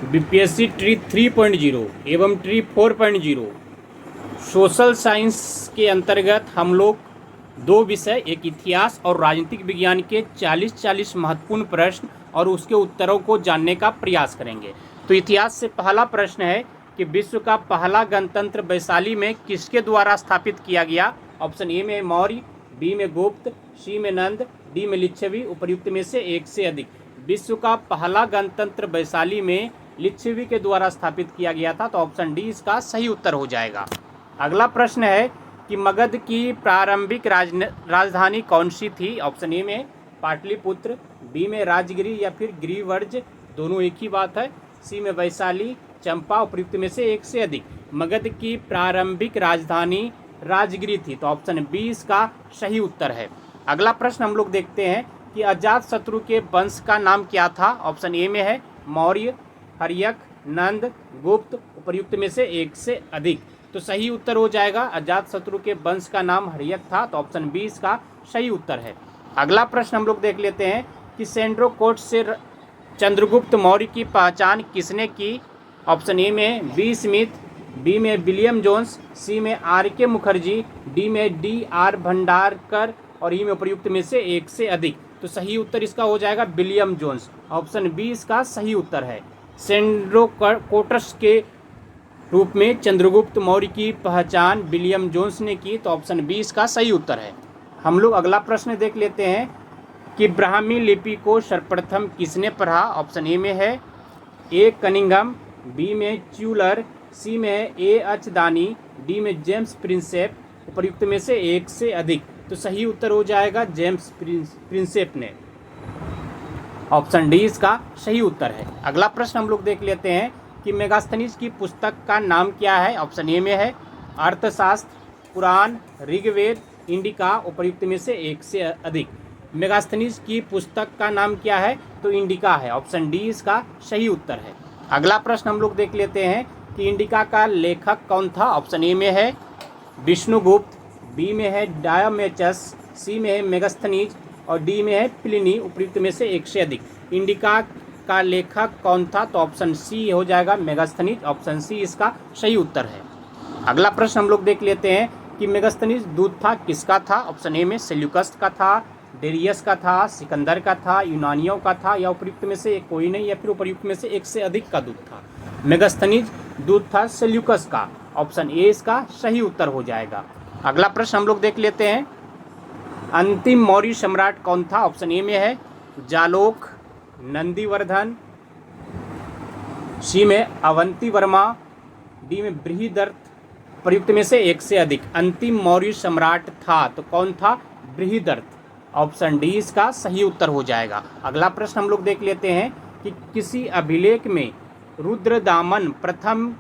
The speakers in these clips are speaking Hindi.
बीपीएससी ट्री 3.0 एवं ट्री 4.0 सोशल साइंस के अंतर्गत हम लोग दो विषय, एक इतिहास और राजनीतिक विज्ञान के 40 महत्वपूर्ण प्रश्न और उसके उत्तरों को जानने का प्रयास करेंगे। तो इतिहास से पहला प्रश्न है कि विश्व का पहला गणतंत्र वैशाली में किसके द्वारा स्थापित किया गया? ऑप्शन ए में मौर्य, बी में गुप्त, सी में नंद, डी में लिच्छवी, उपर्युक्त में से एक से अधिक। विश्व का पहला गणतंत्र वैशाली में लिच्छवी के द्वारा स्थापित किया गया था, तो ऑप्शन डी इसका सही उत्तर हो जाएगा। अगला प्रश्न है कि मगध की प्रारंभिक राजधानी कौन सी थी? ऑप्शन ए में पाटलिपुत्र, बी में राजगिरी या फिर गिरिवर्ज, दोनों एक ही बात है, सी में वैशाली, चंपा, उपर्युक्त में से एक से अधिक। मगध की प्रारंभिक राजधानी राजगिरी थी, तो ऑप्शन बी इसका सही उत्तर है। अगला प्रश्न हम लोग देखते हैं कि अजातशत्रु के वंश का नाम क्या था? ऑप्शन ए में है मौर्य, हर्यक, नंद, गुप्त, उपर्युक्त में से एक से अधिक। तो सही उत्तर हो जाएगा अजातशत्रु के वंश का नाम हर्यक था, तो ऑप्शन बी इसका सही उत्तर है। अगला प्रश्न हम लोग देख लेते हैं कि सेंड्रोकोट से चंद्रगुप्त मौर्य की पहचान किसने की? ऑप्शन ए में बी स्मिथ, बी में विलियम जोन्स, सी में आर के मुखर्जी, डी में डी आर भंडारकर और ई में उपर्युक्त में से एक से अधिक। तो सही उत्तर इसका हो जाएगा विलियम जोन्स, ऑप्शन बी इसका सही उत्तर है। सेंड्रोकोटस के रूप में चंद्रगुप्त मौर्य की पहचान विलियम जोन्स ने की, तो ऑप्शन बी इसका सही उत्तर है। हम लोग अगला प्रश्न देख लेते हैं कि ब्राह्मी लिपि को सर्वप्रथम किसने पढ़ा? ऑप्शन ए में है ए कनिंघम, बी में च्यूलर, सी में ए अचदानी, डी में जेम्स प्रिंसेप, उपर्युक्त में से एक से अधिक। तो सही उत्तर हो जाएगा जेम्स प्रिंसेप ने, ऑप्शन डी इसका सही उत्तर है। अगला प्रश्न हम लोग देख लेते हैं कि मेगास्थनीज की पुस्तक का नाम क्या है? ऑप्शन ए में है अर्थशास्त्र, पुराण, ऋग्वेद, इंडिका, उपर्युक्त में से एक से अधिक। मेगास्थनीज की पुस्तक का नाम क्या है? तो इंडिका है, ऑप्शन डी इसका सही उत्तर है। अगला प्रश्न हम लोग देख लेते हैं कि इंडिका का लेखक कौन था? ऑप्शन ए में है विष्णुगुप्त, बी में है डायोमेचस, सी में है मेगास्थनीज और डी में है प्लिनी, उपर्युक्त में से एक से अधिक। इंडिका का लेखक कौन था? तो ऑप्शन सी हो जाएगा मेगास्थनीज, ऑप्शन सी इसका सही उत्तर है। अगला प्रश्न हम लोग देख लेते हैं कि मेगास्थनीज दूत था किसका था? ऑप्शन ए में सेल्यूकस का था, डेरियस का था, सिकंदर का था, यूनानियों का था या उपर्युक्त में से कोई नहीं या फिर उपर्युक्त में से एक से अधिक का दूत था। मेगास्थनीज दूत था सेल्यूकस का, ऑप्शन ए इसका सही उत्तर हो जाएगा। अगला प्रश्न हम लोग देख लेते हैं अंतिम मौर्य सम्राट कौन था? ऑप्शन ए में है जालोक, नंदीवर्धन, सी में अवंती वर्मा, डी में बृहदर्थ, उपर्युक्त में से एक से अधिक। अंतिम मौर्य सम्राट था तो कौन था? बृहदर्थ, ऑप्शन डी इसका सही उत्तर हो जाएगा। अगला प्रश्न हम लोग देख लेते हैं कि किसी अभिलेख में रुद्रदामन प्रथम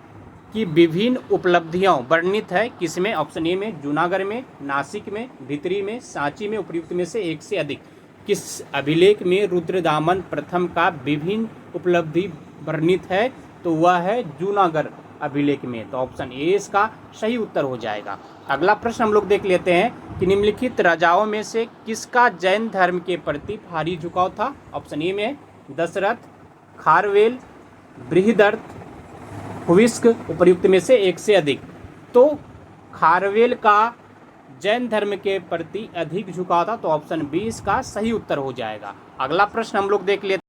की विभिन्न उपलब्धियां वर्णित है किसमें? ऑप्शन ए में जूनागढ़ में, नासिक में, भितरी में, सांची में, उपर्युक्त में से एक से अधिक। किस अभिलेख में रुद्रदामन प्रथम का विभिन्न उपलब्धि वर्णित है? तो वह है जूनागढ़ अभिलेख में, तो ऑप्शन ए इसका सही उत्तर हो जाएगा। अगला प्रश्न हम लोग देख लेते हैं कि निम्नलिखित राजाओं में से किसका जैन धर्म के प्रति भारी झुकाव था? ऑप्शन ए में दशरथ, खारवेल, बृहदर्थ, हुविस्क, उपर्युक्त में से एक से अधिक। तो खारवेल का जैन धर्म के प्रति अधिक झुकाव था, तो ऑप्शन बी इसका सही उत्तर हो जाएगा। अगला प्रश्न हम लोग देख लेते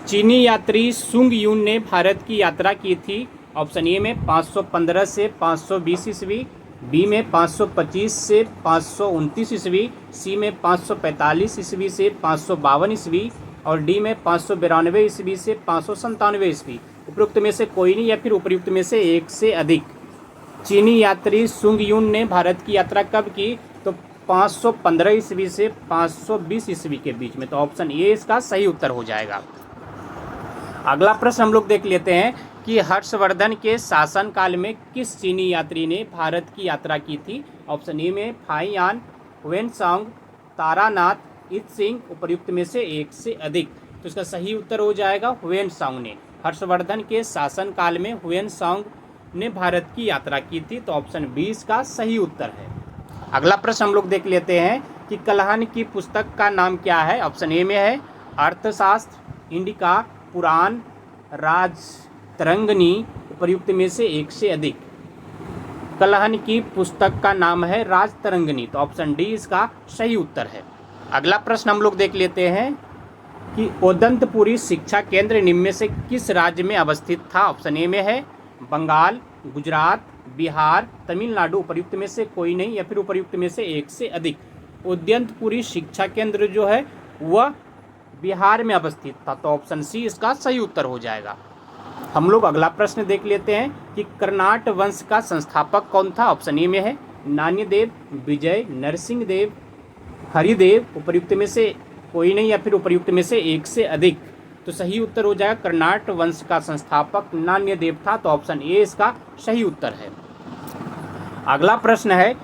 चीनी यात्री सुंग यून ने भारत की यात्रा की थी। ऑप्शन ए में 515 से 520 ईस्वी, बी में 525 से 529 ईस्वी, सी में 545 ईस्वी से 552 ईस्वी और डी में 592 ईस्वी से 597 ईस्वी। उपयुक्त में से कोई नहीं या फिर उपयुक्त में से एक से अधिक। चीनी यात्री सुंग यून ने भारत की यात्रा कब की? तो 515 ईस्वी से 520 ईस्वी के बीच में, तो ऑप्शन ए इसका सही उत्तर हो जाएगा। अगला प्रश्न हम लोग देख लेते हैं कि हर्षवर्धन के शासनकाल में किस चीनी यात्री ने भारत की यात्रा की थी? ऑप्शन ए में फाइयान, हुएनसांग, तारानाथ, इत्सिंग, उपर्युक्त में से एक से अधिक। तो इसका सही उत्तर हो जाएगा हुएनसांग ने। हर्षवर्धन के शासनकाल में हुएनसांग ने भारत की यात्रा की थी, तो ऑप्शन 20 का सही उत्तर है। अगला प्रश्न हम लोग देख लेते हैं कि कलहन की पुस्तक का नाम क्या है। ऑप्शन ए में है अर्थशास्त्र, इंडिका, पुराण, राजतरंगिणी, उपर्युक्त में से एक से अधिक। कलहन की पुस्तक का नाम है राजतरंगिणी, तो ऑप्शन डी इसका सही उत्तर है। अगला प्रश्न हम लोग देख लेते हैं कि ओदंतपुरी शिक्षा केंद्र निम्न में से किस राज्य में अवस्थित था। ऑप्शन ए में है बंगाल, गुजरात, बिहार, तमिलनाडु, उपर्युक्त में से कोई नहीं या फिर उपर्युक्त में से एक से अधिक। ओदंतपुरी शिक्षा केंद्र जो है वह बिहार में अवस्थित था, तो ऑप्शन सी इसका सही उत्तर हो जाएगा। हम लोग अगला प्रश्न देख लेते हैं कि कर्नाट वंश का संस्थापक कौन था। ऑप्शन ए में है नान्यदेव, विजय, नरसिंह देव, हरिदेव, उपर्युक्त में से कोई नहीं या फिर उपर्युक्त में से एक से अधिक। तो सही उत्तर हो जाएगा कर्नाट वंश का संस्थापक नान्यदेव था, तो ऑप्शन ए इसका सही उत्तर है। अगला प्रश्न है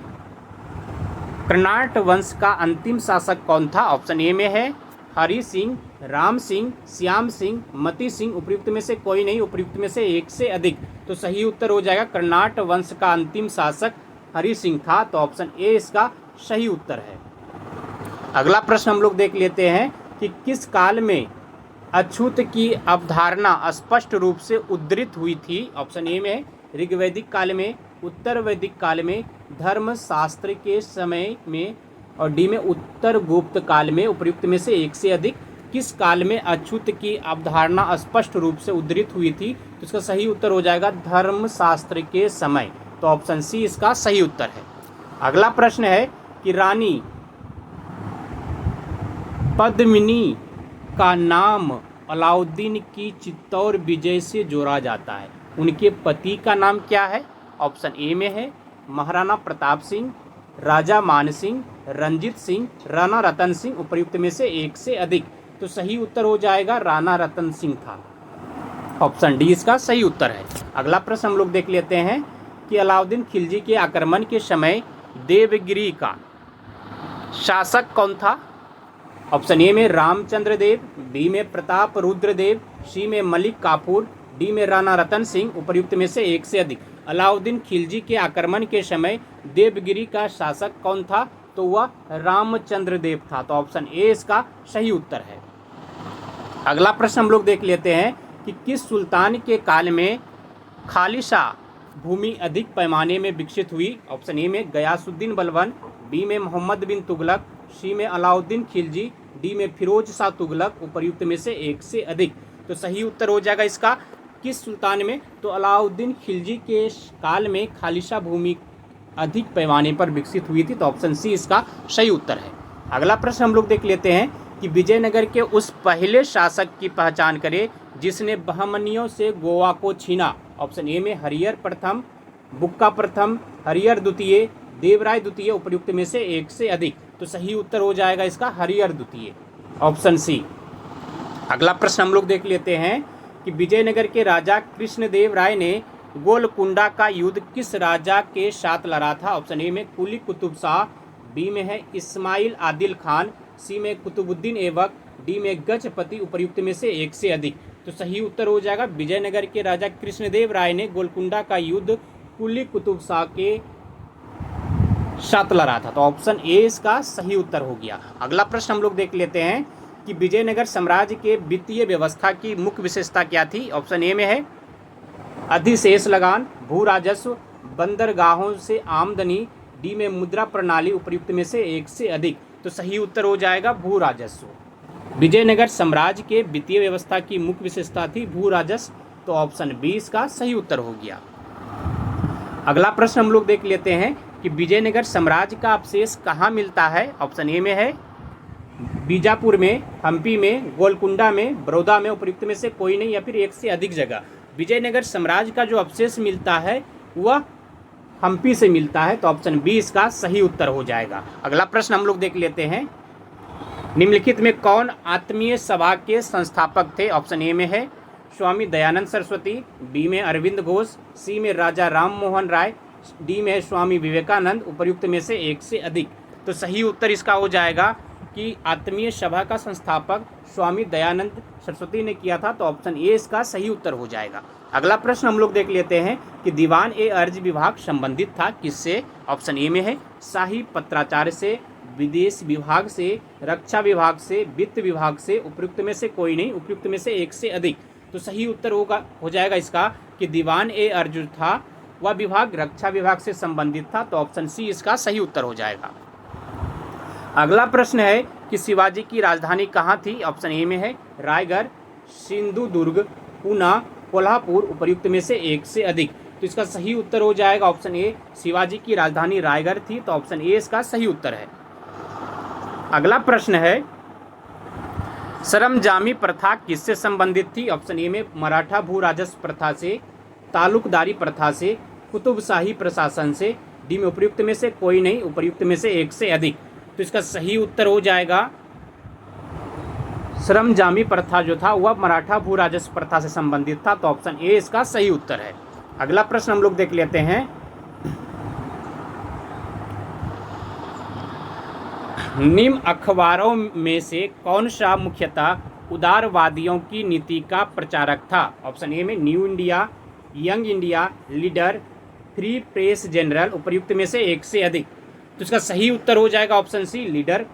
कर्नाट वंश का अंतिम शासक कौन था। ऑप्शन ए में है हरि सिंह, राम सिंह, श्याम सिंह, मती सिंह, उपर्युक्त में से कोई नहीं, उपर्युक्त में से एक से अधिक। तो सही उत्तर हो जाएगा कर्नाट वंश का अंतिम शासक हरि सिंह था, तो ऑप्शन ए इसका सही उत्तर है। अगला प्रश्न हम लोग देख लेते हैं कि किस काल में अछूत की अवधारणा स्पष्ट रूप से उद्धृत हुई थी। ऑप्शन ए में ऋग्वैदिक काल में, उत्तर वैदिक काल में, धर्मशास्त्र के समय में, और डी में उत्तर गुप्त काल में, उपर्युक्त में से एक से अधिक। किस काल में अछूत की अवधारणा स्पष्ट रूप से उद्धृत हुई थी, तो इसका सही उत्तर हो जाएगा धर्मशास्त्र के समय, तो ऑप्शन सी इसका सही उत्तर है। अगला प्रश्न है कि रानी पद्मिनी का नाम अलाउद्दीन की चित्तौर विजय से जोड़ा जाता है, उनके पति का नाम क्या है। ऑप्शन ए में है महाराणा प्रताप सिंह, राजा मान सिंह, रंजीत सिंह, राणा रतन सिंह, उपर्युक्त में से एक से अधिक। तो सही उत्तर हो जाएगा राणा रतन सिंह था, ऑप्शन डी इसका सही उत्तर है। अगला प्रश्न हम लोग देख लेते हैं कि अलाउद्दीन खिलजी के आक्रमण के समय देवगिरी का शासक कौन था। ऑप्शन ए में रामचंद्र देव, बी में प्रताप रुद्र देव, सी में मलिक काफूर, डी में राणा रतन सिंह, उपर्युक्त में से एक से अधिक। अलाउद्दीन खिलजी के आक्रमण के समय देवगिरी का शासक कौन था, तो वह रामचंद्र देव था, तो ऑप्शन ए इसका सही उत्तर है। अगला प्रश्न हम लोग देख लेते हैं कि किस सुल्तान के काल में खालिशा भूमि अधिक पैमाने में विकसित हुई। ऑप्शन ए में गयासुद्दीन बलबन, बी में मोहम्मद बिन तुगलक, सी में अलाउद्दीन खिलजी, डी में फिरोज शाह तुगलक, उपर्युक्त में से एक से अधिक। तो सही उत्तर हो जाएगा इसका किस सुल्तान में, तो अलाउद्दीन खिलजी के काल में खालिशा भूमि अधिक पैमाने पर विकसित हुई थी, तो ऑप्शन सी इसका सही उत्तर है। अगला प्रश्न हम लोग देख लेते हैं कि विजयनगर के उस पहले शासक की पहचान करें जिसने बहमनियों से गोवा को छीना। ऑप्शन ए में हरिहर प्रथम, बुक्का प्रथम, हरिहर द्वितीय, देवराय द्वितीय, उपर्युक्त में से एक से अधिक। तो सही उत्तर हो जाएगा इसका हरिहर द्वितीय, ऑप्शन सी। अगला प्रश्न हम लोग देख लेते हैं कि विजयनगर के राजा कृष्णदेव राय ने गोलकुंडा का युद्ध किस राजा के साथ लड़ा था। ऑप्शन ए में कुली कुतुब शाह, बी में है इस्माइल आदिल खान, सी में कुतुबुद्दीन ऐबक, डी में गजपति, उपर्युक्त में से एक से अधिक। तो सही उत्तर हो जाएगा विजयनगर के राजा कृष्णदेव राय ने गोलकुंडा का युद्ध कुली कुतुब शाह के साथ लड़ा था, तो ऑप्शन ए इसका सही उत्तर हो गया। अगला प्रश्न हम लोग देख लेते हैं कि विजयनगर साम्राज्य के वित्तीय व्यवस्था की मुख्य विशेषता क्या थी। ऑप्शन ए में है अधिशेष लगान, भू राजस्व, बंदरगाहों से आमदनी, डी में मुद्रा प्रणाली, उपर्युक्त में से एक से अधिक। तो सही उत्तर हो जाएगा भू राजस्व। विजयनगर साम्राज्य के वित्तीय व्यवस्था की मुख्य विशेषता थी भू राजस्व, तो ऑप्शन बी इसका सही उत्तर हो गया। अगला प्रश्न हम लोग देख लेते हैं कि विजयनगर साम्राज्य का अवशेष कहाँ मिलता है। ऑप्शन ए में है बीजापुर में, हम्पी में, गोलकुंडा में, बड़ौदा में, उपर्युक्त में से कोई नहीं या फिर एक से अधिक जगह। विजयनगर साम्राज्य का जो अवशेष मिलता है वह हम्पी से मिलता है, तो ऑप्शन बी इसका सही उत्तर हो जाएगा। अगला प्रश्न हम लोग देख लेते हैं निम्नलिखित में कौन आत्मीय सभा के संस्थापक थे। ऑप्शन ए में है स्वामी दयानंद सरस्वती, बी में अरविंद घोष, सी में राजा राम मोहन राय, डी में स्वामी विवेकानंद, उपर्युक्त में से एक से अधिक। तो सही उत्तर इसका हो जाएगा कि आत्मीय सभा का संस्थापक स्वामी दयानंद सरस्वती ने किया था, तो ऑप्शन ए इसका सही उत्तर हो जाएगा। अगला प्रश्न हम लोग देख लेते हैं कि दीवान ए अर्ज विभाग संबंधित था किससे। ऑप्शन ए में है शाही पत्राचार से, विदेश विभाग से, रक्षा विभाग से, वित्त विभाग से, उपयुक्त में से कोई नहीं, उपयुक्त में से एक से अधिक। तो सही उत्तर हो जाएगा इसका कि दीवान ए अर्जुन था, वह विभाग रक्षा विभाग से संबंधित था। तो ऑप्शन सी इसका सही उत्तर हो जाएगा। अगला प्रश्न है कि शिवाजी की राजधानी कहाँ थी? ऑप्शन ए में है रायगढ़, सिंधुदुर्ग, पूना, कोल्हापुर, उपयुक्त में से एक से अधिक। तो इसका सही उत्तर हो जाएगा ऑप्शन ए, शिवाजी की राजधानी रायगढ़ थी। तो ऑप्शन ए इसका सही उत्तर है। अगला प्रश्न है सरंजामी प्रथा किससे संबंधित थी? ऑप्शन ए में मराठा भू राजस्व प्रथा से, तालुकदारी प्रथा से, कुतुबशाही प्रशासन से, डी में उपयुक्त में से कोई नहीं, उपयुक्त में से एक से अधिक। तो इसका सही उत्तर हो जाएगा सरंजामी प्रथा जो था वह मराठा भू राजस्व प्रथा से संबंधित था। तो ऑप्शन ए इसका सही उत्तर है। अगला प्रश्न हम लोग देख लेते हैं। निम्न अखबारों में से कौन सा मुख्यतः उदारवादियों की नीति का प्रचारक था? ऑप्शन ए में new India, young India, leader, free press general, उपयुक्त में से एक से अधिक। तो इसका सही उत्तर हो जाएगा option C, leader.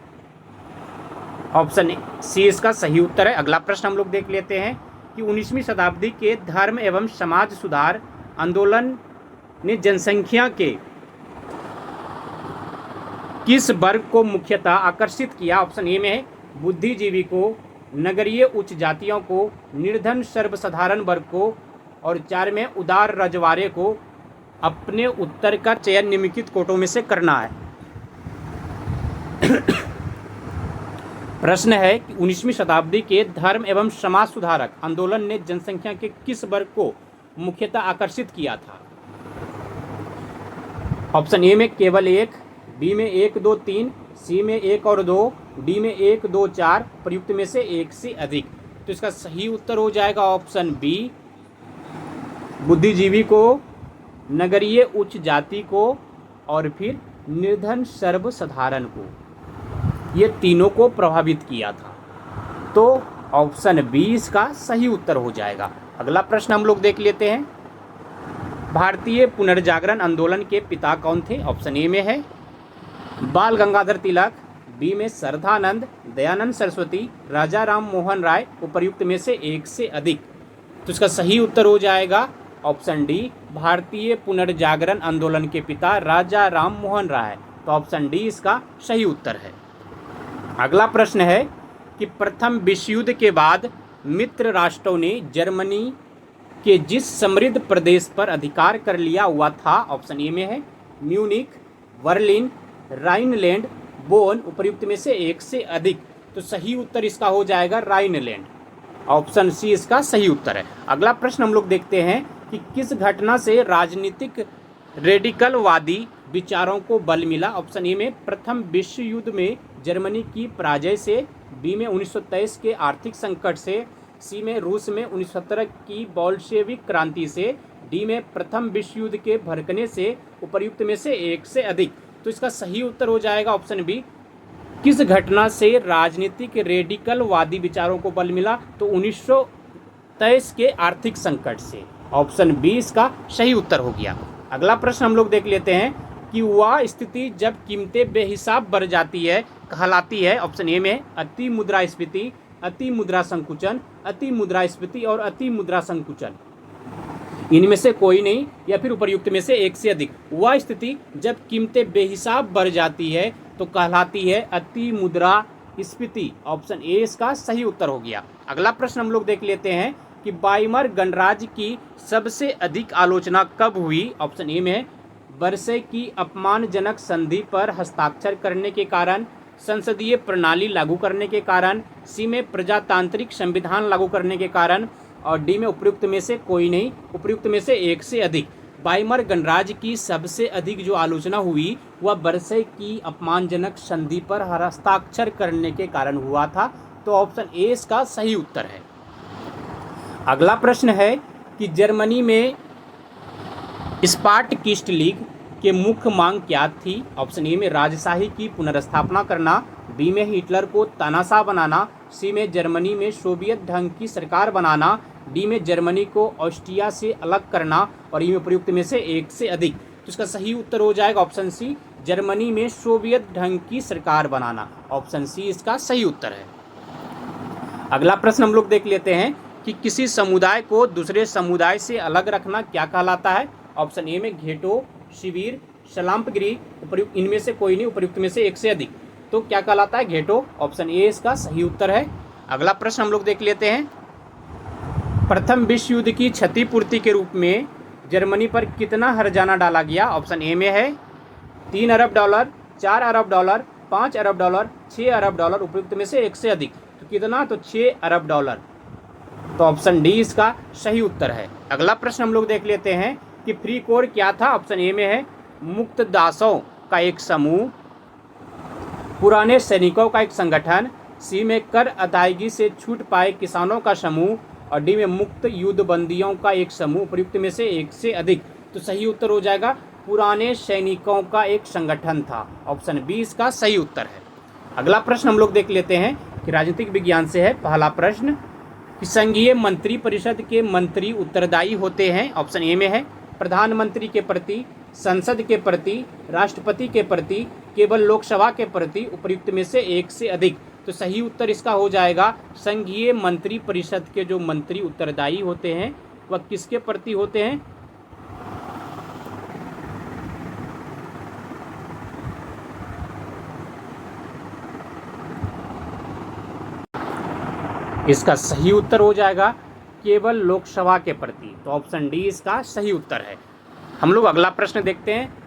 Option C इसका सही उत्तर है। अगला प्रश्न हम लोग देख लेते हैं कि 19वीं शताब्दी के धर्म एवं समाज सुधार आंदोलन ने जनसंख्या के किस वर्ग को मुख्यतः आकर्षित किया? ऑप्शन ए में है बुद्धिजीवी को, नगरीय उच्च जातियों को, निर्धन सर्वसाधारण वर्ग को, और 4 में उदार रजवाड़े को। अपने उत्तर का चयन निम्नलिखित कोटों में से करना है। प्रश्न है कि 19वीं शताब्दी के धर्म एवं समाज सुधारक आंदोलन ने जनसंख्या के किस वर्ग को मुख्यतः आकर्षित किया था? ऑप्शन ए में केवल 1, बी में 1, 2, 3, सी में 1 और 2, डी में 1, 2, 4, प्रयुक्त में से एक से अधिक। तो इसका सही उत्तर हो जाएगा ऑप्शन बी, बुद्धिजीवी को, नगरीय उच्च जाति को, और फिर निर्धन सर्वसाधारण को। ये तीनों को प्रभावित किया था। तो ऑप्शन बी इसका सही उत्तर हो जाएगा। अगला प्रश्न हम लोग देख लेते हैं। भारतीय पुनर्जागरण आंदोलन के पिता कौन थे? ऑप्शन ए में है बाल गंगाधर तिलक, बी में श्रद्धानंद, दयानंद सरस्वती, राजा राम मोहन राय, उपयुक्त में से एक से अधिक। तो इसका सही उत्तर हो जाएगा ऑप्शन डी, भारतीय पुनर्जागरण आंदोलन के पिता राजा राम मोहन राय। तो ऑप्शन डी इसका सही उत्तर है। अगला प्रश्न है कि प्रथम विश्व युद्ध के बाद मित्र राष्ट्रों ने जर्मनी के जिस समृद्ध प्रदेश पर अधिकार कर लिया हुआ था? ऑप्शन ए में है म्यूनिक, बर्लिन, राइनलैंड, बोन, उपयुक्त में से एक से अधिक। तो सही उत्तर इसका हो जाएगा राइनलैंड। ऑप्शन सी इसका सही उत्तर है। अगला प्रश्न हम लोग देखते हैं कि किस घटना से राजनीतिक रेडिकलवादी विचारों को बल मिला? ऑप्शन ए में प्रथम विश्व युद्ध में जर्मनी की पराजय से, बी में 1923 के आर्थिक संकट से, सी में रूस में 1917 की बोल्शेविक क्रांति से, डी में प्रथम विश्व युद्ध के भड़कने से, उपयुक्त में से एक से अधिक। तो इसका सही उत्तर हो जाएगा ऑप्शन बी, किस घटना से राजनीतिक रेडिकलवादी विचारों को बल मिला? तो 1923 के आर्थिक संकट से। ऑप्शन बी इसका सही उत्तर हो गया। अगला प्रश्न हम लोग देख लेते हैं कि वह स्थिति जब कीमतें बेहिसाब बढ़ जाती है कहलाती है। ऑप्शन ए में अति मुद्रास्फीति, अति मुद्रा संकुचन, अति मुद्रास्फीति और अति मुद्रा संकुचन। इनमें से कोई नहीं या फिर उपयुक्त में से एक से अधिक। वह स्थिति जब कीमतें बेहिसाब बढ़ जाती है तो कहलाती है अति मुद्रास्फीति। ऑप्शन ए इसका सही उत्तर हो गया। अगला प्रश्न हम लोग देख लेते हैं कि वाइमर गणराज्य की सबसे अधिक आलोचना कब हुई? ऑप्शन ए में वर्षे की अपमानजनक संधि पर हस्ताक्षर करने के कारण, संसदीय प्रणाली लागू करने के कारण, सी में प्रजातांत्रिक संविधान लागू करने के कारण, और डी में उपयुक्त में से कोई नहीं, उपयुक्त में से एक से अधिक। वाइमर गणराज्य की सबसे अधिक जो आलोचना हुई वह वर्षे की अपमानजनक संधि पर हस्ताक्षर करने के कारण हुआ था। तो ऑप्शन ए इसका सही उत्तर है। अगला प्रश्न है कि जर्मनी में स्पार्टकिस्ट लीग के मुख्य मांग क्या थी? ऑप्शन ए में राजशाही की पुनर्स्थापना करना, बी में हिटलर को तानाशाह बनाना, सी में जर्मनी में सोवियत ढंग की सरकार बनाना, डी में जर्मनी को ऑस्ट्रिया से अलग करना, और ई में प्रयुक्त में से एक से अधिक। तो इसका सही उत्तर हो जाएगा ऑप्शन सी, जर्मनी में सोवियत ढंग की सरकार बनाना। ऑप्शन सी इसका सही उत्तर है। अगला प्रश्न हम लोग देख लेते हैं कि किसी समुदाय को दूसरे समुदाय से अलग रखना क्या कहलाता है। ऑप्शन ए में घेटो, शिविर, सलाम्पगिरी, उपयुक्त इनमें से कोई नहीं, उपयुक्त में से एक से अधिक। तो क्या कहलाता है? घेटो। ऑप्शन ए इसका सही उत्तर है। अगला प्रश्न हम लोग देख लेते हैं, प्रथम विश्व युद्ध की क्षतिपूर्ति के रूप में जर्मनी पर कितना हर्जाना डाला गया? ऑप्शन ए में है 3 अरब डॉलर, 4 अरब डॉलर, 5 अरब डॉलर, 6 अरब डॉलर, उपयुक्त में से एक से अधिक। तो कितना? तो 6 अरब डॉलर। तो ऑप्शन डी इसका सही उत्तर है। अगला प्रश्न हम लोग देख लेते हैं कि फ्री कोर क्या था? ऑप्शन ए में है मुक्त दासों का एक समूह, पुराने सैनिकों का एक संगठन, सी में कर अदायगी से छूट पाए किसानों का समूह, और डी में मुक्त युद्धबंदियों का एक समूह, प्रयुक्त में से एक से अधिक। तो सही उत्तर हो जाएगा पुराने सैनिकों का एक संगठन था। ऑप्शन बी इसका सही उत्तर है। अगला प्रश्न हम लोग देख लेते हैं कि राजनीतिक विज्ञान से है। पहला प्रश्न कि संघीय मंत्री परिषद के मंत्री उत्तरदायी होते हैं। ऑप्शन ए में है प्रधानमंत्री के प्रति, संसद के प्रति, राष्ट्रपति के प्रति, केवल लोकसभा के प्रति, उपयुक्त में से एक से अधिक। तो सही उत्तर इसका हो जाएगा संघीय मंत्री परिषद के जो मंत्री उत्तरदायी होते हैं वह किसके प्रति होते हैं? इसका सही उत्तर हो जाएगा केवल लोकसभा के प्रति। तो ऑप्शन डी इसका सही उत्तर है। हम लोग अगला प्रश्न देखते हैं,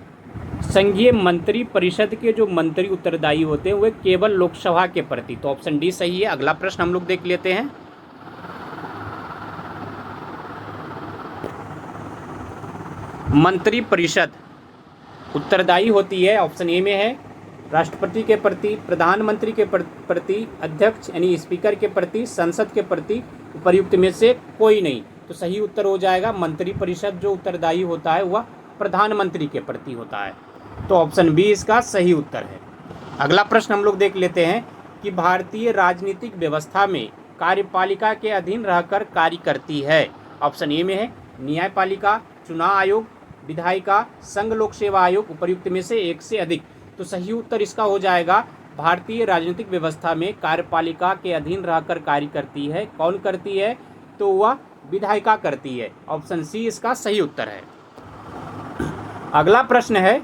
संघीय मंत्री परिषद के जो मंत्री उत्तरदायी होते हैं वे केवल लोकसभा के प्रति। तो ऑप्शन डी सही है। अगला प्रश्न हम लोग देख लेते हैं, मंत्री परिषद उत्तरदायी होती है। ऑप्शन ए में है राष्ट्रपति के प्रति, प्रधानमंत्री के प्रति, अध्यक्ष यानी स्पीकर के प्रति, संसद के प्रति, उपयुक्त में से कोई नहीं। तो सही उत्तर हो जाएगा मंत्री परिषद जो उत्तरदायी होता है वह प्रधानमंत्री के प्रति होता है। तो ऑप्शन बी इसका सही उत्तर है। अगला प्रश्न हम लोग देख लेते हैं कि भारतीय राजनीतिक व्यवस्था में कार्यपालिका के अधीन रहकर कार्य करती है। ऑप्शन ए में है न्यायपालिका, चुनाव आयोग, विधायिका, संघ लोक सेवा आयोग, उपयुक्त में से एक से अधिक। तो सही उत्तर इसका हो जाएगा भारतीय राजनीतिक व्यवस्था में कार्यपालिका के अधीन रहकर कार्य करती है। कौन करती है? तो वह विधायिका करती है। ऑप्शन सी इसका सही उत्तर है। अगला प्रश्न है,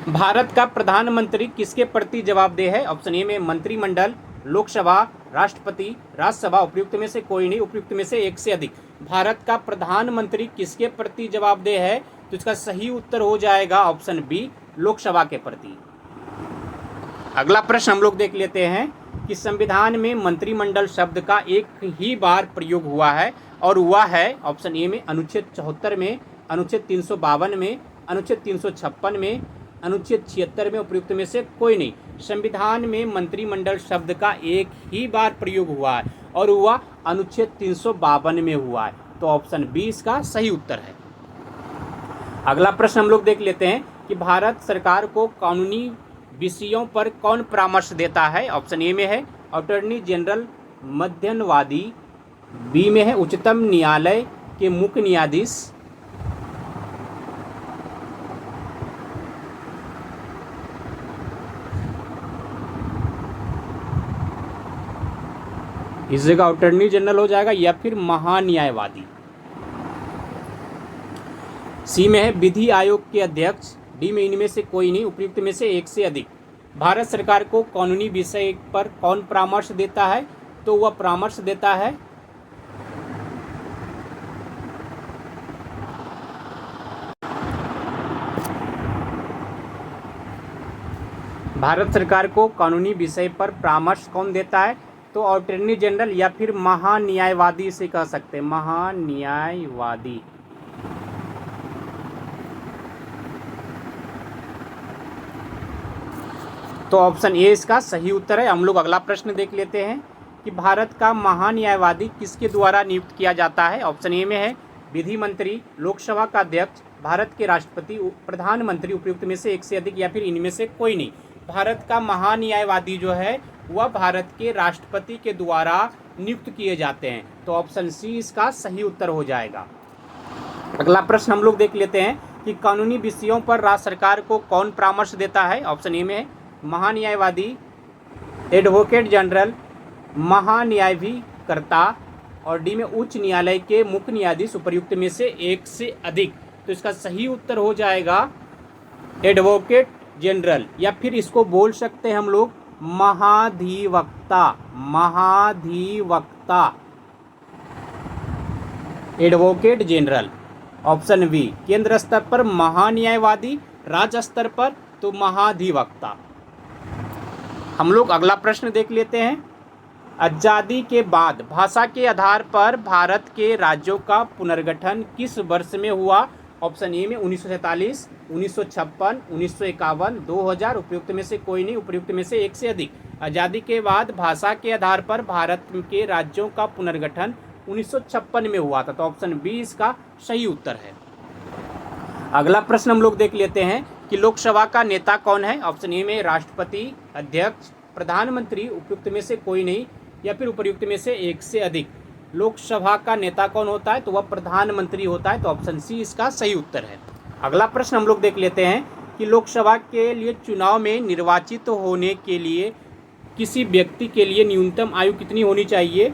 भारत का प्रधानमंत्री किसके प्रति जवाबदेह है? ऑप्शन ए में मंत्रिमंडल, लोकसभा, राष्ट्रपति, राज्यसभा, उपयुक्त में से कोई नहीं, उपयुक्त में से एक से अधिक। भारत का प्रधानमंत्री किसके प्रति जवाबदेह है? तो इसका सही उत्तर हो जाएगा ऑप्शन बी, लोकसभा के प्रति। अगला प्रश्न हम लोग देख लेते हैं कि संविधान में मंत्रिमंडल शब्द का एक ही बार प्रयोग हुआ है और वह है ऑप्शन ए में अनुच्छेद 74 में, अनुच्छेद 352 में, अनुच्छेद 356 में, अनुच्छेद 76 में, उपयुक्त में से कोई नहीं। संविधान में मंत्रिमंडल शब्द का एक ही बार प्रयोग हुआ है और वह अनुच्छेद 352 में हुआ है। तो ऑप्शन बी इसका सही उत्तर है। अगला प्रश्न हम लोग देख लेते हैं कि भारत सरकार को कानूनी विषयों पर कौन परामर्श देता है? ऑप्शन ए में है अटॉर्नी जनरल मध्यनवादी, बी में है उच्चतम न्यायालय के मुख्य न्यायाधीश, इस जगह अटॉर्नी जनरल हो जाएगा, या फिर महान्यायवादी। सी में है विधि आयोग के अध्यक्ष, डी में इनमें से कोई नहीं, उपयुक्त में से एक से अधिक। भारत सरकार को कानूनी विषय पर कौन परामर्श देता है? तो वह परामर्श देता है भारत सरकार को कानूनी विषय पर परामर्श कौन देता है? तो अटॉर्नी जनरल या फिर महान्यायवादी से कह सकते हैं, महान्यायवादी। तो ऑप्शन ए इसका सही उत्तर है। हम लोग अगला प्रश्न देख लेते हैं कि भारत का महान्यायवादी किसके द्वारा नियुक्त किया जाता है? ऑप्शन ए में है विधि मंत्री, लोकसभा का अध्यक्ष, भारत के राष्ट्रपति, प्रधानमंत्री, उपयुक्त में से एक से अधिक, या फिर इनमें से कोई नहीं। भारत का महान्यायवादी जो है वह भारत के राष्ट्रपति के द्वारा नियुक्त किए जाते हैं। तो ऑप्शन सी इसका सही उत्तर हो जाएगा। अगला प्रश्न हम लोग देख लेते हैं कि कानूनी विषयों पर राज्य सरकार को कौन परामर्श देता है। ऑप्शन ए में है महान्यायवादी, एडवोकेट जनरल, महान्यायाधिकर्ता, और डी में उच्च न्यायालय के मुख्य न्यायाधीश। उपर्युक्त में से एक से अधिक। तो इसका सही उत्तर हो जाएगा एडवोकेट जनरल, या फिर इसको बोल सकते हैं हम लोग महाधिवक्ता। महाधिवक्ता, एडवोकेट जनरल। ऑप्शन बी, केंद्र स्तर पर महान्यायवादी, राज्य स्तर पर तो महाधिवक्ता। हम लोग अगला प्रश्न देख लेते हैं। आजादी के बाद भाषा के आधार पर भारत के राज्यों का पुनर्गठन किस वर्ष में हुआ। ऑप्शन ए में 1947, 1956, 1951, 2000। उपयुक्त में से कोई नहीं, उपयुक्त में से एक से अधिक। आज़ादी के बाद भाषा के आधार पर भारत के राज्यों का पुनर्गठन 1956 में हुआ था। तो ऑप्शन बी इसका सही उत्तर है। अगला प्रश्न हम लोग देख लेते हैं कि लोकसभा का नेता कौन है। ऑप्शन ए में राष्ट्रपति, अध्यक्ष, प्रधानमंत्री। उपयुक्त में से कोई नहीं, या फिर उपयुक्त में से एक से अधिक। लोकसभा का नेता कौन होता है, तो वह प्रधानमंत्री होता है। तो ऑप्शन सी इसका सही उत्तर है। अगला प्रश्न हम लोग देख लेते हैं कि लोकसभा के लिए चुनाव में निर्वाचित होने के लिए किसी व्यक्ति के लिए न्यूनतम आयु कितनी होनी चाहिए।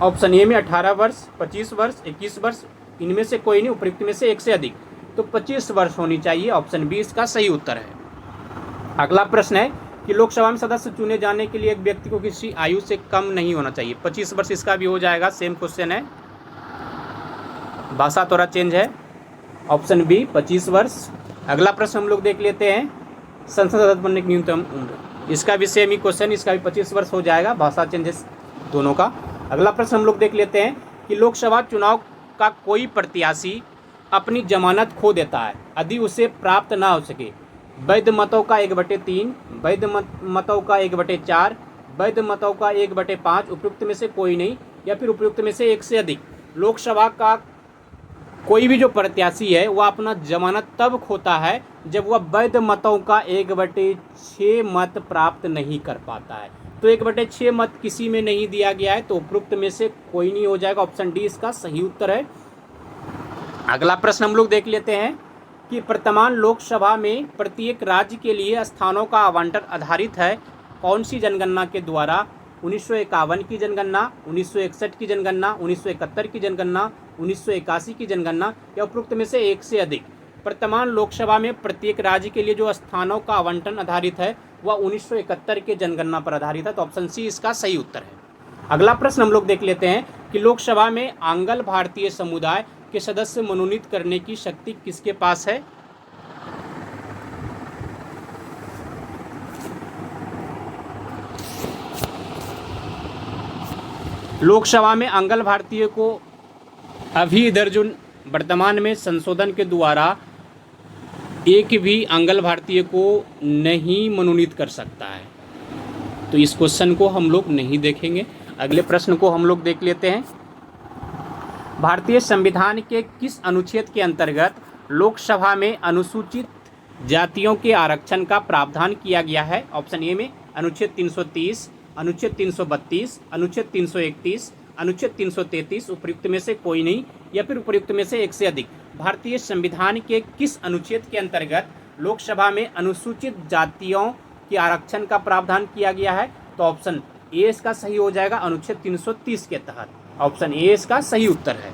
ऑप्शन ए में 18 वर्ष, 25 वर्ष, 21 वर्ष। इनमें से कोई नहीं, उपयुक्त में से एक से अधिक। तो 25 वर्ष होनी चाहिए। ऑप्शन बी इसका सही उत्तर है। अगला प्रश्न है कि लोकसभा में सदस्य चुने जाने के लिए एक व्यक्ति को किसी आयु से कम नहीं होना चाहिए। 25 वर्ष इसका भी हो जाएगा, सेम क्वेश्चन है, भाषा थोड़ा चेंज है। ऑप्शन बी 25 वर्ष। अगला प्रश्न हम लोग देख लेते हैं, संसद सदस्य बनने की न्यूनतम उम्र। इसका भी सेम ही क्वेश्चन, इसका भी 25 वर्ष हो जाएगा, भाषा चेंजेस दोनों का। अगला प्रश्न हम लोग देख लेते हैं कि लोकसभा चुनाव का कोई प्रत्याशी अपनी जमानत खो देता है यदि उसे प्राप्त ना हो सके। वैध मतों का 1/3, वैध मतों का 1/4, वैध मतों का 1/5। उपयुक्त में से कोई नहीं, या फिर उपयुक्त में से एक से अधिक। लोकसभा का कोई भी जो प्रत्याशी है वह अपना जमानत तब खोता है जब वह वैध मतों का 1/6 मत प्राप्त नहीं कर पाता है। तो 1/6 मत किसी में नहीं दिया गया है, तो उपयुक्त में से कोई नहीं हो जाएगा। ऑप्शन डी इसका सही उत्तर है। अगला प्रश्न हम लोग देख लेते हैं कि वर्तमान लोकसभा में प्रत्येक राज्य के लिए स्थानों का आवंटन आधारित है कौन सी जनगणना के द्वारा। 1951 की जनगणना, 1961 की जनगणना, 1971 की जनगणना, 1981 की जनगणना, या उपयुक्त में से एक से अधिक। वर्तमान लोकसभा में प्रत्येक राज्य के लिए जो स्थानों का आवंटन आधारित है वह 1971 के जनगणना पर आधारित है। तो ऑप्शन सी इसका सही उत्तर है। अगला प्रश्न हम लोग देख लेते हैं कि लोकसभा में आंग्ल भारतीय समुदाय के सदस्य मनोनीत करने की शक्ति किसके पास है। लोकसभा में आंग्ल भारतीय को अभी इधर जो वर्तमान में संशोधन के द्वारा एक भी आंग्ल भारतीय को नहीं मनोनीत कर सकता है, तो इस क्वेश्चन को हम लोग नहीं देखेंगे। अगले प्रश्न को हम लोग देख लेते हैं। भारतीय संविधान के किस अनुच्छेद के अंतर्गत लोकसभा में अनुसूचित जातियों के आरक्षण का प्रावधान किया गया है। ऑप्शन ए में अनुच्छेद 330, अनुच्छेद 332, अनुच्छेद 331, अनुच्छेद 333। उपयुक्त में से कोई नहीं, या फिर उपयुक्त में से एक से अधिक। भारतीय संविधान के किस अनुच्छेद के अंतर्गत लोकसभा में अनुसूचित जातियों के आरक्षण का प्रावधान किया गया है। तो ऑप्शन ए इसका सही हो जाएगा, अनुच्छेद 330 के तहत। ऑप्शन ए इसका सही उत्तर है।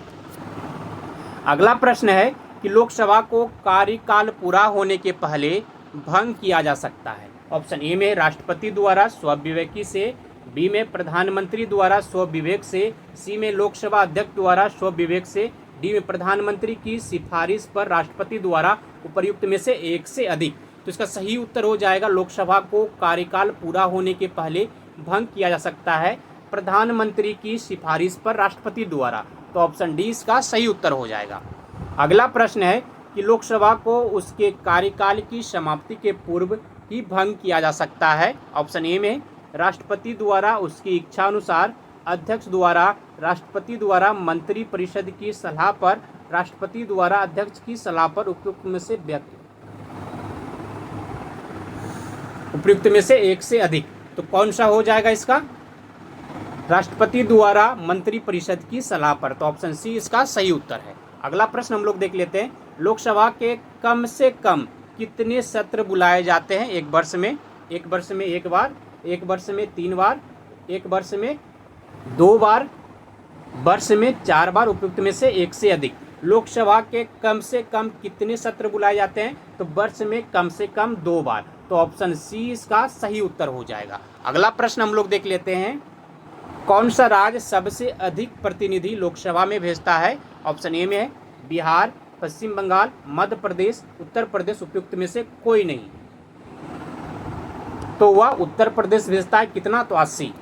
अगला प्रश्न है कि लोकसभा को कार्यकाल पूरा होने के पहले भंग किया जा सकता है। ऑप्शन ए में राष्ट्रपति द्वारा स्वविवेकी से, बी में प्रधानमंत्री द्वारा स्वविवेक से, सी में लोकसभा अध्यक्ष द्वारा स्वविवेक से, डी में प्रधानमंत्री की सिफारिश पर राष्ट्रपति द्वारा। उपर्युक्त में से एक से अधिक। तो इसका सही उत्तर हो जाएगा, लोकसभा को कार्यकाल पूरा होने के पहले भंग किया जा सकता है प्रधानमंत्री की सिफारिश पर राष्ट्रपति द्वारा। तो ऑप्शन डी इसका सही उत्तर हो जाएगा। अगला प्रश्न है कि लोकसभा को उसके कार्यकाल की समाप्ति के पूर्व ही भंग किया जा सकता है। ऑप्शन ए में राष्ट्रपति द्वारा उसकी इच्छा अनुसार, अध्यक्ष द्वारा, राष्ट्रपति द्वारा, मंत्री परिषद की सलाह पर, राष्ट्रपति द्वारा अध्यक्ष की सलाह पर। उपयुक्त में से एक से अधिक। तो कौन सा हो जाएगा इसका, राष्ट्रपति द्वारा मंत्री परिषद की सलाह पर। तो ऑप्शन सी इसका सही उत्तर है। अगला प्रश्न हम लोग देख लेते हैं, लोकसभा के कम से कम कितने सत्र बुलाए जाते हैं एक वर्ष में? एक वर्ष में एक बार, एक वर्ष में 3 बार, एक वर्ष में 2 बार, वर्ष में 4 बार, उपयुक्त में से एक से अधिक। लोकसभा के कम से कम कितने सत्र बुलाए जाते हैं? तो वर्ष में कम से कम 2 बार। तो ऑप्शन सी इसका सही उत्तर हो जाएगा। अगला प्रश्न हम लोग देख लेते हैं, कौन सा राज्य सबसे अधिक प्रतिनिधि लोकसभा में भेजता है? ऑप्शन ए में है बिहार, पश्चिम बंगाल, मध्य प्रदेश, उत्तर प्रदेश, उपयुक्त में से कोई नहीं। तो वह उत्तर प्रदेश भेजता है। कितना? तो 80।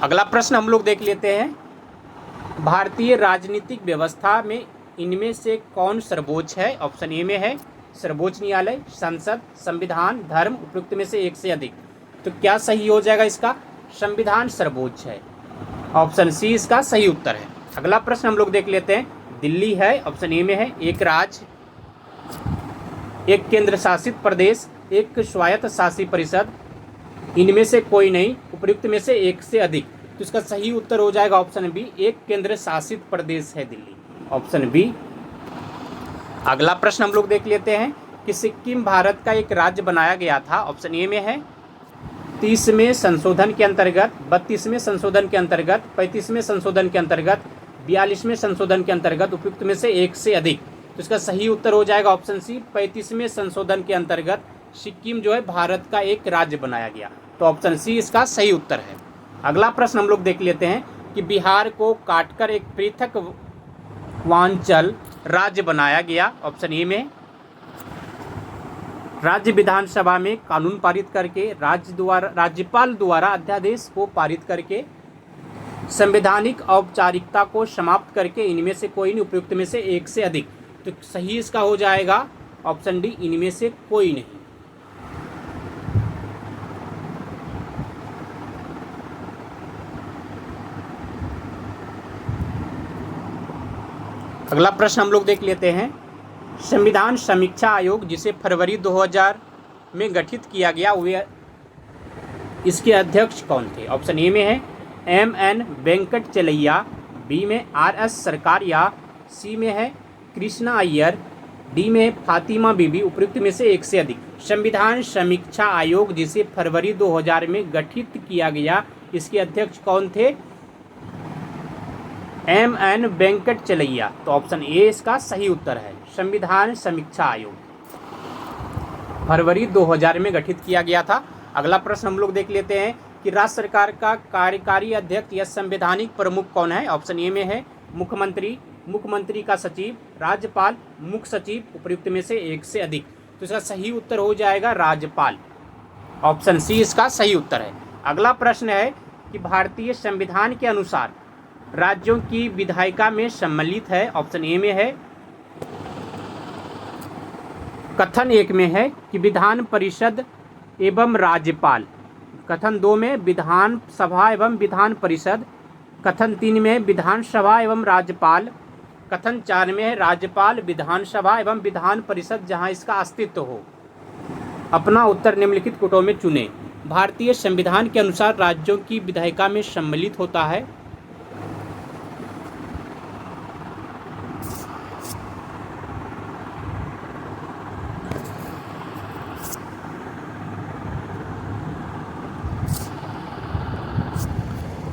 अगला प्रश्न हम लोग देख लेते हैं, भारतीय राजनीतिक व्यवस्था में इनमें से कौन सर्वोच्च है? ऑप्शन ए में है सर्वोच्च न्यायालय, संसद, संविधान, धर्म, उपयुक्त में से एक से अधिक। तो क्या सही हो जाएगा इसका? संविधान सर्वोच्च है। ऑप्शन सी इसका सही उत्तर है। अगला प्रश्न हम लोग देख लेते हैं, दिल्ली है, ऑप्शन ए में है एक राज्य, एक केंद्र शासित प्रदेश, एक स्वायत्त शासित परिषद, इनमें से कोई नहीं, उपयुक्त में से एक से अधिक। तो इसका सही उत्तर हो जाएगा ऑप्शन बी, एक केंद्र शासित प्रदेश है दिल्ली, ऑप्शन बी। अगला प्रश्न हम लोग देख लेते हैं कि सिक्किम भारत का एक राज्य बनाया गया था। ऑप्शन ए में है 30वें संशोधन के अंतर्गत, 32वें संशोधन के अंतर्गत, 35वें संशोधन के अंतर्गत, 42वें संशोधन के अंतर्गत, उपयुक्त में से एक से अधिक। तो इसका सही उत्तर हो जाएगा ऑप्शन सी, 35वें संशोधन के अंतर्गत सिक्किम जो है भारत का एक राज्य बनाया गया। तो ऑप्शन सी इसका सही उत्तर है। अगला प्रश्न हम लोग देख लेते हैं कि बिहार को काटकर एक पृथक वांचल राज्य बनाया गया। ऑप्शन ए में राज्य विधानसभा में कानून पारित करके, राज्यपाल द्वारा अध्यादेश को पारित करके, संवैधानिक औपचारिकता को समाप्त करके, इनमें से कोई नहीं, उपयुक्त में से एक से अधिक। तो सही इसका हो जाएगा ऑप्शन डी, इनमें से कोई नहीं। अगला प्रश्न हम लोग देख लेते हैं, संविधान समीक्षा आयोग जिसे फरवरी 2000 में गठित किया गया, वे इसके अध्यक्ष कौन थे? ऑप्शन ए में है एम.एन. वेंकटचलैया, बी में आर.एस. सरकारिया, सी में है कृष्णा अय्यर, डी में है फातिमा बीबी, उपयुक्त में से एक से अधिक। संविधान समीक्षा आयोग जिसे फरवरी 2000 में गठित किया गया, इसके अध्यक्ष कौन थे? एम.एन. वेंकटचलैया। तो ऑप्शन ए इसका सही उत्तर है। संविधान समीक्षा आयोग फरवरी 2000 में गठित किया गया था। अगला प्रश्न हम लोग देख लेते हैं कि राज्य सरकार का कार्यकारी अध्यक्ष या संवैधानिक प्रमुख कौन है? ऑप्शन ए में है मुख्यमंत्री, मुख्यमंत्री का सचिव, राज्यपाल, मुख्य सचिव, उपयुक्त में से एक से अधिक। तो इसका सही उत्तर हो जाएगा राज्यपाल, ऑप्शन सी इसका सही उत्तर है। अगला प्रश्न है कि भारतीय संविधान के अनुसार राज्यों की विधायिका में सम्मिलित है। ऑप्शन ए में है कथन 1 में है कि विधान परिषद एवं राज्यपाल, कथन 2 में विधान सभा एवं विधान परिषद, कथन 3 में विधानसभा एवं राज्यपाल, कथन 4 में है राज्यपाल, विधानसभा एवं विधान परिषद जहां इसका अस्तित्व हो। अपना उत्तर निम्नलिखित कोटों में चुने। भारतीय संविधान के अनुसार राज्यों की विधायिका में सम्मिलित होता है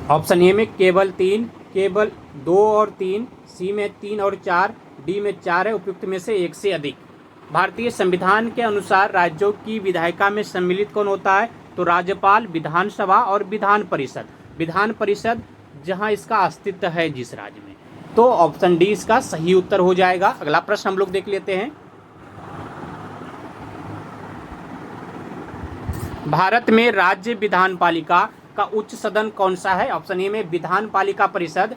ऑप्शन ए में केवल 3, केवल 2 और 3, सी में 3 और 4, डी में 4 है, उपयुक्त में से एक से अधिक। भारतीय संविधान के अनुसार राज्यों की विधायिका में सम्मिलित कौन होता है? तो राज्यपाल, विधानसभा और विधान परिषद। विधान परिषद जहां इसका अस्तित्व है जिस राज्य में। तो ऑप्शन डी इसका सही उत्तर हो जाएगा। अगला प्रश्न हम लोग देख लेते हैं, भारत में राज्य विधान पालिका का उच्च सदन कौन सा है? ऑप्शन ए में विधान पालिका परिषद,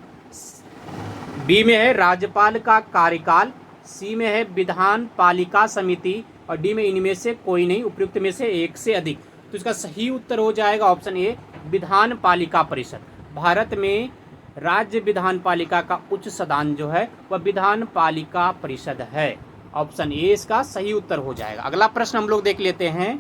बी में है राज्यपाल का कार्यकाल, सी में है विधान पालिका समिति और डी में इनमें से कोई नहीं, उपयुक्त में से एक से अधिक। तो इसका सही उत्तर हो जाएगा ऑप्शन ए विधान पालिका परिषद। भारत में राज्य विधान पालिका का उच्च सदन जो है वह विधान पालिका परिषद है। ऑप्शन ए इसका सही उत्तर हो जाएगा। अगला प्रश्न हम लोग देख लेते हैं,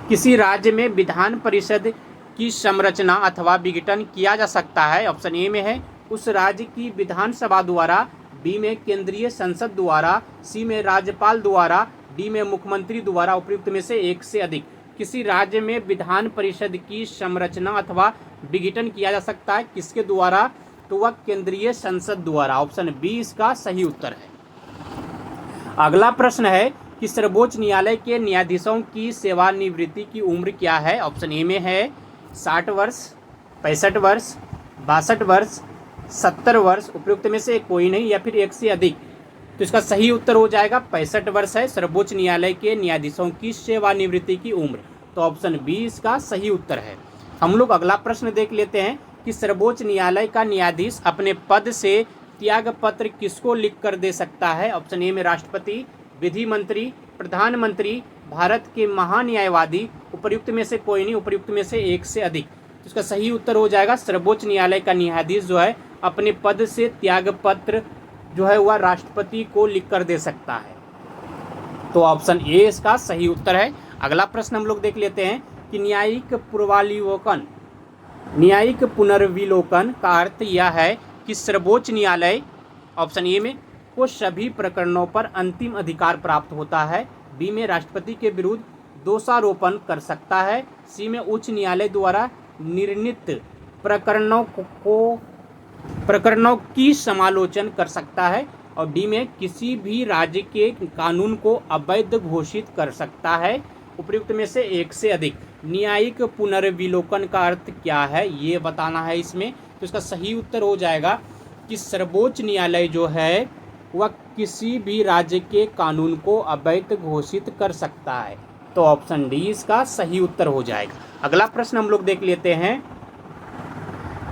किसी राज्य में विधान परिषद की संरचना अथवा विघटन किया जा सकता है। ऑप्शन ए में है उस राज्य की विधानसभा द्वारा, बी में केंद्रीय संसद द्वारा, सी में राज्यपाल द्वारा, डी में मुख्यमंत्री द्वारा उपयुक्त में से एक से अधिक। किसी राज्य में विधान परिषद की संरचना अथवा विघटन किया जा सकता है, किसके द्वारा? तो वह केंद्रीय संसद द्वारा। ऑप्शन बी इसका सही उत्तर है। अगला प्रश्न है कि सर्वोच्च न्यायालय के न्यायाधीशों की सेवानिवृत्ति की उम्र क्या है? ऑप्शन ए में है 60 वर्ष, 65 वर्ष, 62 वर्ष, 70 वर्ष, उपयुक्त में से कोई नहीं, या फिर एक से अधिक। तो इसका सही उत्तर हो जाएगा 65 वर्ष है सर्वोच्च न्यायालय के न्यायाधीशों की सेवानिवृत्ति की उम्र। तो ऑप्शन बी इसका सही उत्तर है। हम लोग अगला प्रश्न देख लेते हैं कि सर्वोच्च न्यायालय का न्यायाधीश अपने पद से त्याग पत्र किसको लिख कर दे सकता है? ऑप्शन ए में राष्ट्रपति, विधि मंत्री, प्रधानमंत्री, भारत के महान्यायवादी, उपयुक्त में से कोई नहीं, उपयुक्त में से एक से अधिक। तो इसका सही उत्तर हो जाएगा सर्वोच्च न्यायालय का न्यायाधीश जो है अपने पद से त्याग पत्र जो है वह राष्ट्रपति को लिख कर दे सकता है। तो ऑप्शन ए इसका सही उत्तर है। अगला प्रश्न हम लोग देख लेते हैं कि न्यायिक पुनर्विलोकन का अर्थ यह है कि सर्वोच्च न्यायालय, ऑप्शन ए में, को सभी प्रकरणों पर अंतिम अधिकार प्राप्त होता है, बी में राष्ट्रपति के विरुद्ध दोषारोपण कर सकता है, सी में उच्च न्यायालय द्वारा निर्णीत प्रकरणों की समालोचन कर सकता है, और डी में किसी भी राज्य के कानून को अवैध घोषित कर सकता है, उपयुक्त में से एक से अधिक। न्यायिक पुनर्विलोकन का अर्थ क्या है ये बताना है इसमें। तो इसका सही उत्तर हो जाएगा कि सर्वोच्च न्यायालय जो है वह किसी भी राज्य के कानून को अवैध घोषित कर सकता है। तो ऑप्शन डी इसका सही उत्तर हो जाएगा। अगला प्रश्न हम लोग देख लेते हैं,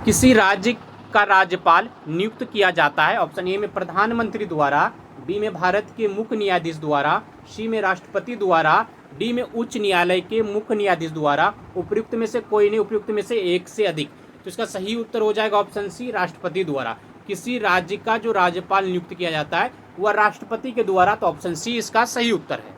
किसी राज्य का राज्यपाल नियुक्त किया जाता है, ऑप्शन ए में प्रधानमंत्री द्वारा, बी में भारत के मुख्य न्यायाधीश द्वारा, सी में राष्ट्रपति द्वारा, डी में उच्च न्यायालय के मुख्य न्यायाधीश द्वारा, उपयुक्त में से कोई नहीं, उपयुक्त में से एक से अधिक। तो इसका सही उत्तर हो जाएगा ऑप्शन सी, राष्ट्रपति द्वारा। किसी राज्य का जो राज्यपाल नियुक्त किया जाता है वह राष्ट्रपति के द्वारा। तो ऑप्शन सी इसका सही उत्तर है।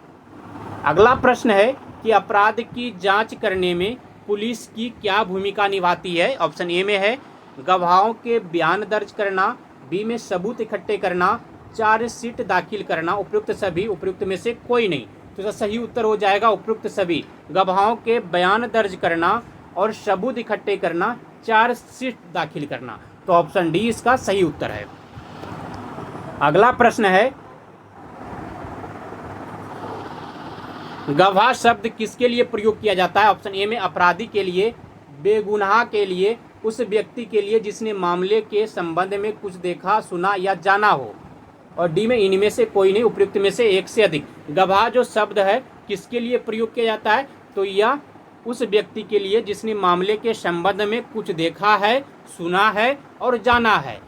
अगला प्रश्न है कि अपराध की जांच करने में पुलिस की क्या भूमिका निभाती है? ऑप्शन ए में है गवाहों के बयान दर्ज करना, बी में सबूत इकट्ठे करना, चार्जशीट दाखिल करना, उपयुक्त सभी, उपयुक्त में से कोई नहीं। तो इसका सही उत्तर हो जाएगा उपयुक्त सभी। गवाहों के बयान दर्ज करना और सबूत इकट्ठे करना, चार्जशीट दाखिल करना। तो ऑप्शन डी इसका सही उत्तर है। अगला प्रश्न है, गवाह शब्द किसके लिए प्रयोग किया जाता है? ऑप्शन ए में अपराधी के लिए, बेगुनाह के लिए, उस व्यक्ति के लिए जिसने मामले के संबंध में कुछ देखा, सुना या जाना हो, और डी में इनमें से कोई नहीं, उपयुक्त में से एक से अधिक। गवाह जो शब्द है किसके लिए प्रयोग किया जाता है? तो यह उस व्यक्ति के लिए जिसने मामले के संबंध में कुछ देखा है, सुना है और जाना है।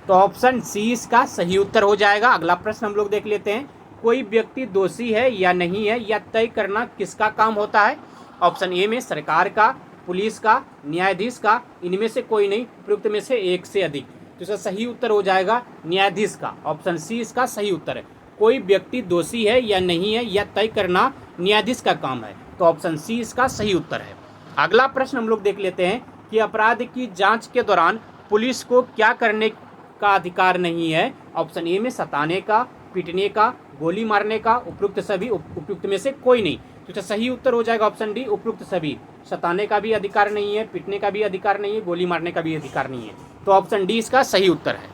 तो ऑप्शन सी इसका सही उत्तर हो जाएगा। अगला प्रश्न हम लोग देख लेते हैं, कोई व्यक्ति दोषी है या नहीं है यह तय करना किसका काम होता है? ऑप्शन ए में सरकार का, पुलिस का, न्यायाधीश का, इनमें से कोई नहीं, उपयुक्त में से एक से अधिक। तो इसका सही उत्तर हो जाएगा न्यायाधीश का। ऑप्शन सी इसका सही उत्तर है। कोई व्यक्ति दोषी है या नहीं है यह तय करना न्यायाधीश का काम है। तो ऑप्शन सी इसका सही उत्तर है। अगला प्रश्न हम लोग देख लेते हैं कि अपराध की जांच के दौरान पुलिस को क्या करने का अधिकार नहीं है? ऑप्शन ए में सताने का, पीटने का, गोली मारने का, उपयुक्त सभी, उपयुक्त में से कोई नहीं। तो इसका सही उत्तर हो जाएगा ऑप्शन डी, उपयुक्त सभी। सताने का भी अधिकार नहीं है, पीटने का भी अधिकार नहीं है, गोली मारने का भी अधिकार नहीं है। तो ऑप्शन डी इसका सही उत्तर है।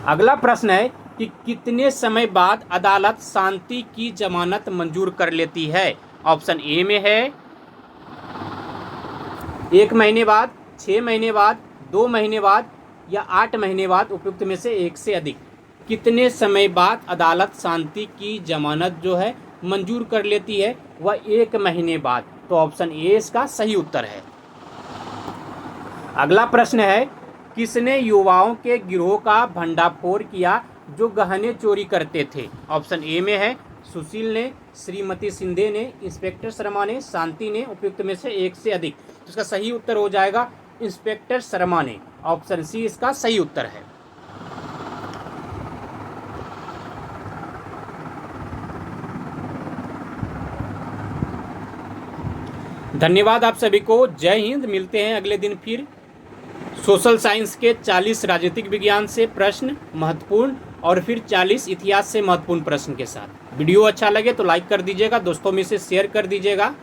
अगला प्रश्न है कि कितने समय बाद अदालत शांति की जमानत मंजूर कर लेती है? ऑप्शन ए में है 1 महीने बाद, 6 महीने बाद, 2 महीने बाद या 8 महीने बाद, उपयुक्त में से एक से अधिक। कितने समय बाद अदालत शांति की जमानत जो है मंजूर कर लेती है? वह 1 महीने बाद। तो ऑप्शन ए इसका सही उत्तर है। अगला प्रश्न है, किसने युवाओं के गिरोह का भंडाफोड़ किया जो गहने चोरी करते थे? ऑप्शन ए में है सुशील ने, श्रीमती शिंदे ने, इंस्पेक्टर शर्मा ने, शांति ने, उपयुक्त में से एक से अधिक। तो इसका सही उत्तर हो जाएगा इंस्पेक्टर शर्मा ने। ऑप्शन सी इसका सही उत्तर है। धन्यवाद आप सभी को। जय हिंद। मिलते हैं अगले दिन फिर। सोशल साइंस के 40 राजनीतिक विज्ञान से प्रश्न महत्वपूर्ण और फिर 40 इतिहास से महत्वपूर्ण प्रश्न के साथ। वीडियो अच्छा लगे तो लाइक कर दीजिएगा, दोस्तों में से शेयर कर दीजिएगा।